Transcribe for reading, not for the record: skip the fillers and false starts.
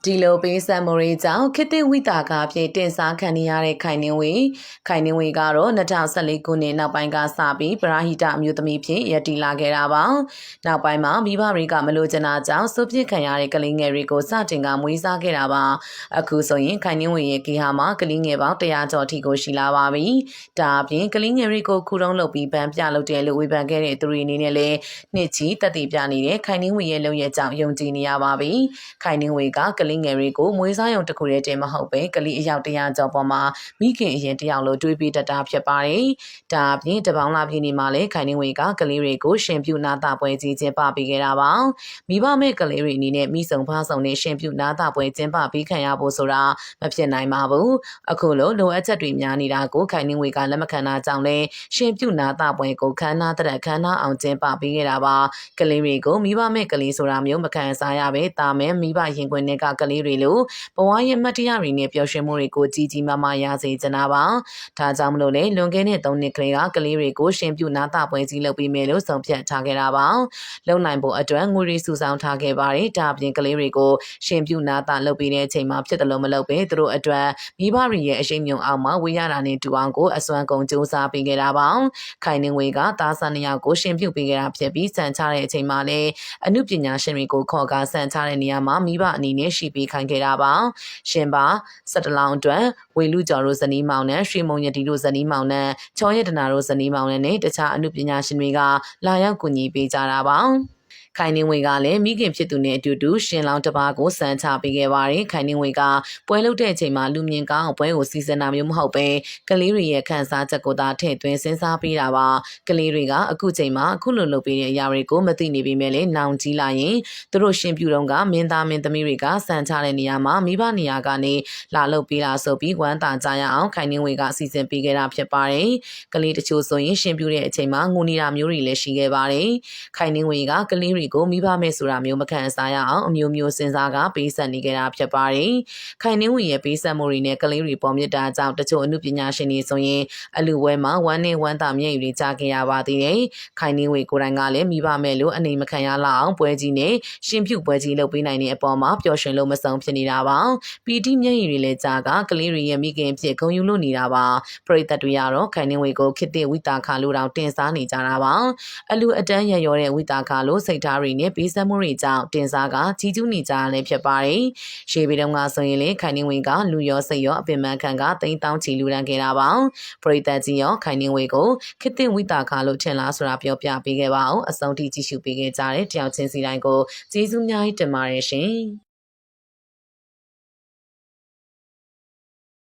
ဒီလိုပေးဆက်မရီကြောင့်ခေတ္တဝိတာကဖြစ်တင်စားခံရတဲ့ခိုင်နှင်းဝေကတော့2014ခုနှစ်နောက်ပိုင်းကစပြီးပရာဟိတအမျိုးသမီးဖြစ်ရည်တည်လာခဲ့တာပါနောက်ပိုင်းမှာမိဘတွေကမလိုချင်တာကြောင့်စုပ်ပြစ်ခံရတဲ့ကလေးငယ်တွေကိုစတင်ကမွေးစားခဲ့တာပါအခုဆိုရင်ခိုင်နှင်းဝေရဲ့ဂေဟာမှာကလေးငယ်ပေါင်း100ကျော်ထိကိုရှိလာပါပြီဒါအပြင်ကလေးငယ်တွေကိုခုတုံးလုပ်ပြီးဗန်ပြလုပ်တယ်လို့ဝေဖန်ခဲ့တဲ့သူတွေအနေနဲ့လည်းနှစ်ချီတက်တည်ပြနေတဲ့ခိုင်နှင်းဝေရဲ့လုပ်ရကြောင်းယုံကြည်နေရပါပြီခိုင်နှင်းဝေကကလေးငယ်တွေကိုမွေးစားရုံတစ်ခုတည်းတင်မဟုတ်ပဲကလေးအယောက်100ကျော်ပေါ်မှာမိခင်အရင်တယောက်လိုတွေးပြီးတတ်တာဖြစ်ပါတယ်။ဒါအပြင်တပေါင်းလာပြည်နေမှာလည်းခိုင်နှင်းဝေကကလေးတွေကိုရှင်ပြုနာတာပွဲကြီးကျင်းပပေးခဲ့တာပါ။မိဘမဲ့ကလေးတွေအနေနဲ့မိဆုံဖားဆုံနဲ့ရှင်ပြုနာတာပွဲကျင်းပပေးခံရဖို့ဆိုတာမဖြစ်နိုင်ပါဘူး။အခုလိုလိုအပ်ချက်တွေများနေတာကိုခိုင်နှင်းဝေကလက်မခံတာကြောင့်လည်းရှင်ပြုနာတာပွဲကိုခန်းနာတဲ့ခန်းနာအောင်ကျင်းပပေးခဲ့တာပါ။ကလေးတွေကိုမိဘမဲ့ကလေးဆိုတာမျိုးမခံစားရပဲတာမဲမိဘရင်ခွင်တွေကကလေးတွေလို့ဘဝရဲ့မှတ်တရတွေနဲ့ပျော်ရွှင်မှုတွေကိုကြီးကြီးမားမားရစေချင်တာပါ။ဒါကြောင့်မလို့လေလွန်ခဲ့တဲ့3နှစ်ကလေးကလေးတွေကိုရှင်ပြုနာတာပွဲကြီးလုပ်ပြီးမယ်လို့ဆုံးဖြတ်ထားခဲ့တာပါ။လုံနိုင်ဖို့အတွက်ငွေရီစုဆောင်ထားခဲ့ပါတယ်။ဒါအပြင်ကလေးတွေကိုရှင်ပြုနာတာလုပ်ပြီးတဲ့အချိန်မှာဖြစ်တယ်လို့မလုပ်ပဲသူတို့အတွက်မိဘတွေရဲ့အရှိန်မြုံအောင်မှာဝေးရတာနဲ့တူအောင်ကိုအစွမ်းကုန်စူးစမ်းပေးခဲ့တာပါ။ခိုင်နှင်းဝေကသားစံ2ယောက်ကိုရှင်ပြုပေးခဲ့တာဖြစ်ပြီးစံချတဲ့အချိန်မှာလည်းအမှုပညာရှင်တွေကိုခေါ်ကားစံချတဲ့နေရာမှာမိဘအနေနဲ့ရှိပေးခိုင်းခဲ့တာပါ။ရှင်ပါ17လောင်းအတွက်ဝေလူကျော်တို့ဇနီးမောင်နဲ့ရွှေမုံရတီတို့ဇနီးမောင်နဲ့ချောရတနာတို့ဇနီးမောင်နဲ့တခြားအမှုပညာရှင်တွေကလာရောက်ကူညီပေးကြတာပါခိုင်နှင်းဝေကလည်းမိခင်ဖြစ်သူနဲ့အတူတူရှင်လောင်းတစ်ပါးကိုစံချပေးခဲ့ပါတယ်ခိုင်နှင်းဝေကပွဲလုပ်တဲ့အချိန်မှာလူမြင်ကောင်းပွဲကိုစီစဉ်တာမျိုးမဟုတ်ပဲကလေးတွေရဲ့ခံစားချက်ကိုသာထည့်သွင်းစဉ်းစားပေးတာပါကလေးတွေကအခုချိန်မှာအခုလိုလုပ်ပေးတဲ့အရာတွေကိုမသိနေပေမဲ့လည်းနောင်ကြီးလာရင်သူတို့ရှင်ပြူတော့ကမင်းသားမင်းသမီးတွေကစံချတဲ့နေရာမှာမိဘနေရာကနေလာလုပ်ပေးလာဆိုပြီးဝမ်းသာကြရအောင်ခိုင်နှင်းဝေကစီစဉ်ပေးခဲ့တာဖြစ်ပါတယ်ကလေးတချို့ဆိုရင်ရှင်ပြူတဲ့အချိန်မှာငိုနေတာမျိုးတွေလည်းရှိခဲ့ပါတယ်ခိုင်နှင်းဝေကကလေးတွေကိုမိဘမဲ့ဆိုတာမျိုးမခံစားရအောင်အမျိုးမျိုးစဉ်းစားကပေးဆက်နေကြတာဖြစ်ပါတယ်။ခိုင်နှင်းဝေရဲ့ပေးဆက်မှုတွေနဲ့ကလေးတွေပေါ်မြစ်တာကြောင့်တချို့အမှုပညာရှင်တွေဆိုရင်အလူဝဲမှာဝမ်းနဲ့ဝမ်းသာမျက်ရည်တွေကြားခဲ့ရပါသေးတယ်။ခိုင်နှင်းဝေကိုယ်တိုင်ကလည်းမိဘမဲ့လို့အနေမခံရလောက်အောင်ပွဲကြီးနဲ့ရှင်ပြုပွဲကြီးလုပ်ပေးနိုင်တဲ့အပေါ်မှာပျော်ရွှင်လို့မဆုံးဖြစ်နေတာပါ။ပီတိမျက်ရည်တွေလည်းကြားကကလေးတွေရဲ့မိခင်ဖြစ်ဂုဏ်ယူလို့နေတာပါ။ပရိသတ်တွေကတော့ခိုင်နှင်းဝေကိုခေတ္တဝိတာခါလို့တောင်တင်စားနေကြတာပါ။အလူအတန်းရရောတဲ့ဝိတာခါလို့စိတ်ထားတွေနဲ့ပေးဆက်မှုတွေကြောင့်တင်စားကကြီးကျူးနေကြရလည်းဖြစ်ပါတယ်။ရှေးပြည်တုန်းကဆိုရင်လေခိုင်နှင်းဝေကလူရောစိတ်ရောအပင်ပန်းခံက3000ချီလူရန်ခဲ့တာပါ။ပရိသတ်ကြီးရောခိုင်နှင်းဝေကိုခေတ္တဝိတာခါလို့ထင်လားဆိုတာပြောပြပေးခဲ့ပါအောင်အဆုံးထိကြည့်ရှုပေးခဲ့ကြတဲ့တယောက်ချင်းစီတိုင်းကိုကျေးဇူးများတင်ပါတယ်ရှင်။